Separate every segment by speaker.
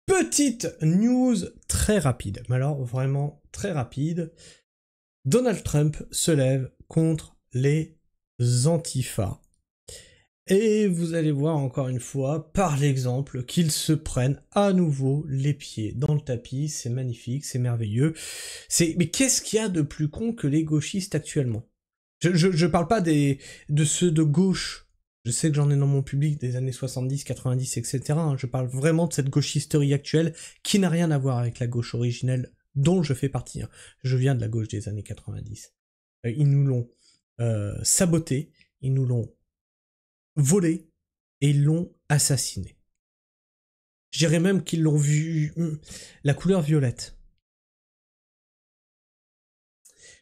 Speaker 1: Petite news très rapide, mais alors vraiment très rapide. Donald Trump se lève contre les antifas. Et vous allez voir encore une fois, par l'exemple, qu'ils se prennent à nouveau les pieds dans le tapis. C'est magnifique, c'est merveilleux. Mais qu'est-ce qu'il y a de plus con que les gauchistes actuellement? Je parle pas de ceux de gauche. Je sais que j'en ai dans mon public des années 70, 90, etc. Je parle vraiment de cette gauchisterie actuelle qui n'a rien à voir avec la gauche originelle dont je fais partie. Je viens de la gauche des années 90. Ils nous l'ont saboté, ils nous l'ont volé et ils l'ont assassiné. Je dirais même qu'ils l'ont vu la couleur violette.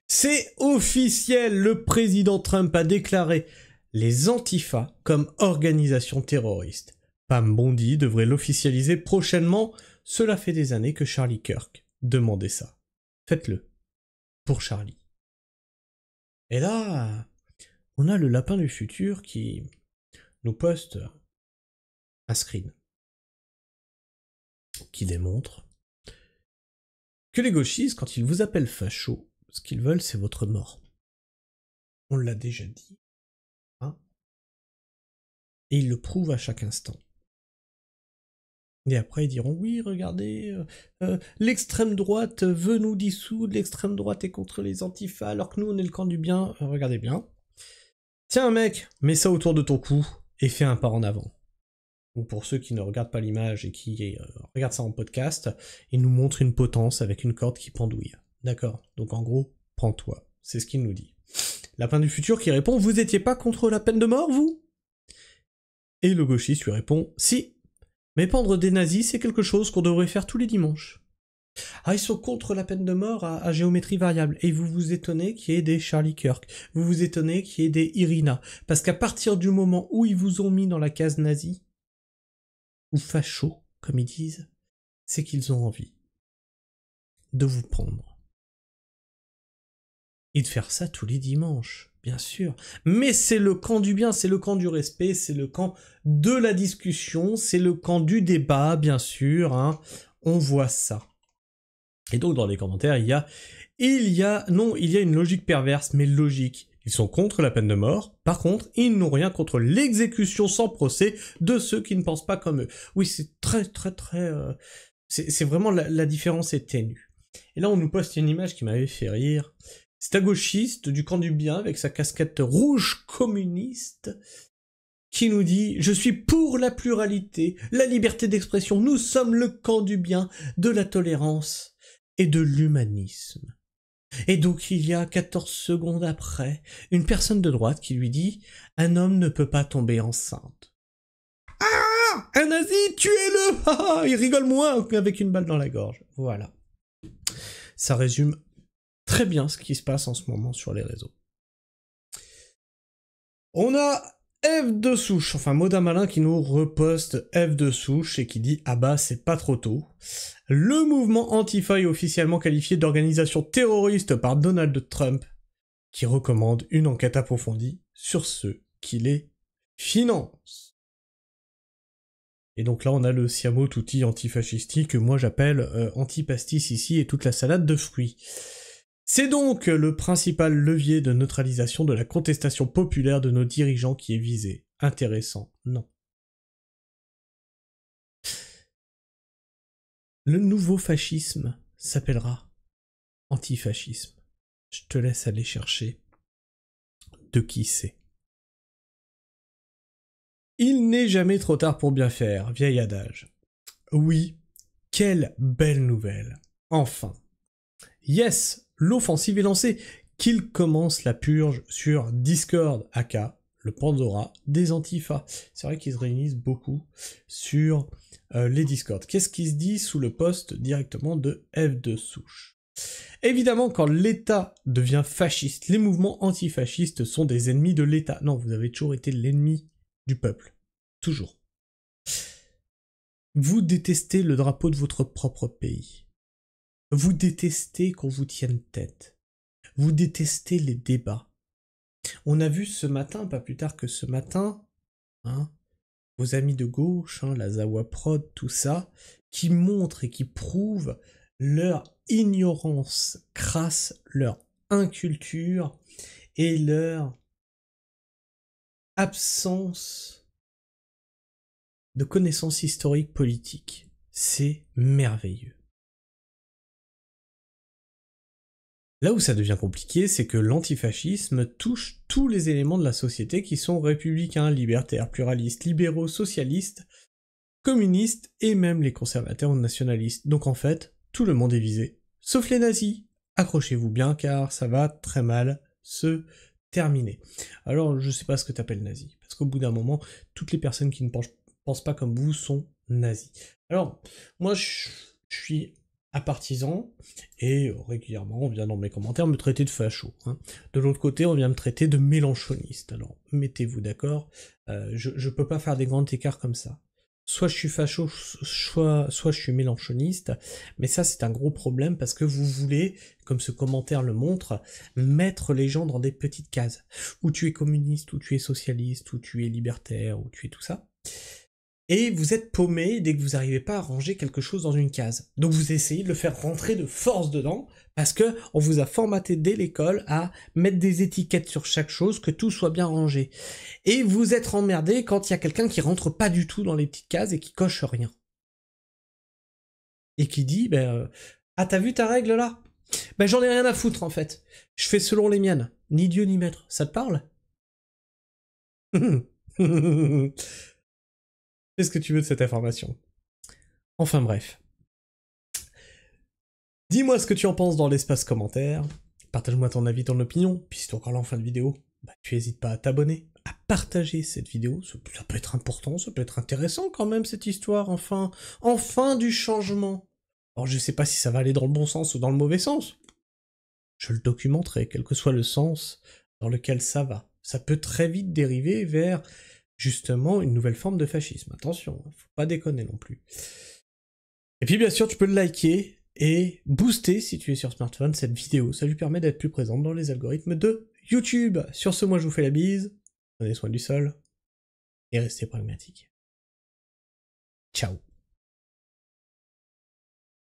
Speaker 1: C'est officiel, le président Trump a déclaré les Antifas comme organisation terroriste. Pam Bondi devrait l'officialiser prochainement, cela fait des années que Charlie Kirk demandait ça. Faites-le. Pour Charlie. Et là, on a le lapin du futur qui nous poste un screen qui démontre que les gauchistes, quand ils vous appellent facho, ce qu'ils veulent, c'est votre mort. On l'a déjà dit. Et ils le prouvent à chaque instant. Et après ils diront oui, regardez, l'extrême droite veut nous dissoudre, l'extrême droite est contre les antifas, alors que nous on est le camp du bien, regardez bien. Tiens mec, mets ça autour de ton cou et fais un pas en avant. Ou pour ceux qui ne regardent pas l'image et qui regardent ça en podcast, il nous montre une potence avec une corde qui pendouille. D'accord? Donc en gros, prends-toi. C'est ce qu'il nous dit. Lapin du futur qui répond, vous étiez pas contre la peine de mort, vous? Et le gauchiste lui répond, si, mais pendre des nazis, c'est quelque chose qu'on devrait faire tous les dimanches. Ah, ils sont contre la peine de mort à géométrie variable. Et vous vous étonnez qu'il y ait des Charlie Kirk. Vous vous étonnez qu'il y ait des Irina. Parce qu'à partir du moment où ils vous ont mis dans la case nazie, ou facho, comme ils disent, c'est qu'ils ont envie de vous prendre. Et de faire ça tous les dimanches, bien sûr. Mais c'est le camp du bien, c'est le camp du respect, c'est le camp de la discussion, c'est le camp du débat, bien sûr. On voit ça. Et donc dans les commentaires, il y a une logique perverse, mais logique. Ils sont contre la peine de mort, par contre, ils n'ont rien contre l'exécution sans procès de ceux qui ne pensent pas comme eux. Oui, c'est très... c'est vraiment la différence est ténue. Et là, on nous poste une image qui m'avait fait rire. C'est un gauchiste du camp du bien avec sa casquette rouge communiste qui nous dit « Je suis pour la pluralité, la liberté d'expression, nous sommes le camp du bien, de la tolérance et de l'humanisme. » Et donc il y a 14 secondes après, une personne de droite qui lui dit « Un homme ne peut pas tomber enceinte. » Ah, un nazi, tuez-le. Ah, il rigole moins qu'avec une balle dans la gorge. Voilà. Ça résume très bien ce qui se passe en ce moment sur les réseaux. On a F de souche, enfin Moda Malin qui nous reposte F de souche et qui dit « Ah bah c'est pas trop tôt ». Le mouvement Antifa est officiellement qualifié d'organisation terroriste par Donald Trump, qui recommande une enquête approfondie sur ceux qui les financent. Et donc là on a le Siamo Tutti antifascisti que moi j'appelle antipastis ici et toute la salade de fruits. C'est donc le principal levier de neutralisation de la contestation populaire de nos dirigeants qui est visé. Intéressant, non. Le nouveau fascisme s'appellera antifascisme. Je te laisse aller chercher de qui c'est. Il n'est jamais trop tard pour bien faire, vieil adage. Oui, quelle belle nouvelle. Enfin. Yes, l'offensive est lancée, qu'il commence la purge sur Discord, aka le Pandora des Antifas. C'est vrai qu'ils se réunissent beaucoup sur les Discord. Qu'est-ce qui se dit sous le post directement de F de souche? Évidemment, quand l'État devient fasciste, les mouvements antifascistes sont des ennemis de l'État. Non, vous avez toujours été l'ennemi du peuple. Toujours. Vous détestez le drapeau de votre propre pays. Vous détestez qu'on vous tienne tête. Vous détestez les débats. On a vu ce matin, pas plus tard que ce matin, vos amis de gauche, hein, la Zawa Prod, tout ça, qui montrent et qui prouvent leur ignorance crasse, leur inculture et leur absence de connaissances historiques politiques. C'est merveilleux. Là où ça devient compliqué, c'est que l'antifascisme touche tous les éléments de la société qui sont républicains, libertaires, pluralistes, libéraux, socialistes, communistes et même les conservateurs ou nationalistes. Donc en fait, tout le monde est visé, sauf les nazis. Accrochez-vous bien car ça va très mal se terminer. Alors je sais pas ce que t'appelles nazi, parce qu'au bout d'un moment, toutes les personnes qui ne pensent pas comme vous sont nazis. Alors, moi je suis partisan, et régulièrement on vient dans mes commentaires me traiter de facho. Hein. De l'autre côté, on vient me traiter de mélanchoniste. Alors, mettez-vous d'accord, je peux pas faire des grands écarts comme ça. Soit je suis facho, soit je suis mélanchoniste, mais ça c'est un gros problème parce que vous voulez, comme ce commentaire le montre, mettre les gens dans des petites cases. Ou tu es communiste, ou tu es socialiste, ou tu es libertaire, ou tu es tout ça. Et vous êtes paumé dès que vous n'arrivez pas à ranger quelque chose dans une case. Donc vous essayez de le faire rentrer de force dedans, parce que on vous a formaté dès l'école à mettre des étiquettes sur chaque chose, que tout soit bien rangé. Et vous êtes emmerdé quand il y a quelqu'un qui rentre pas du tout dans les petites cases et qui coche rien. Et qui dit, ah t'as vu ta règle là? Ben j'en ai rien à foutre en fait. Je fais selon les miennes. Ni Dieu ni maître. Ça te parle? Fais ce que tu veux de cette information. Enfin bref. Dis-moi ce que tu en penses dans l'espace commentaire. Partage-moi ton avis, ton opinion. Puis si t'es encore là en fin de vidéo, tu n'hésites pas à t'abonner, à partager cette vidéo. Ça peut être important, ça peut être intéressant quand même cette histoire. Enfin du changement. Alors je sais pas si ça va aller dans le bon sens ou dans le mauvais sens. Je le documenterai, quel que soit le sens dans lequel ça va. Ça peut très vite dériver vers justement une nouvelle forme de fascisme. Attention, faut pas déconner non plus. Et puis bien sûr, tu peux le liker et booster, si tu es sur smartphone, cette vidéo. Ça lui permet d'être plus présente dans les algorithmes de YouTube. Sur ce, moi je vous fais la bise, prenez soin du sol, et restez pragmatiques. Ciao.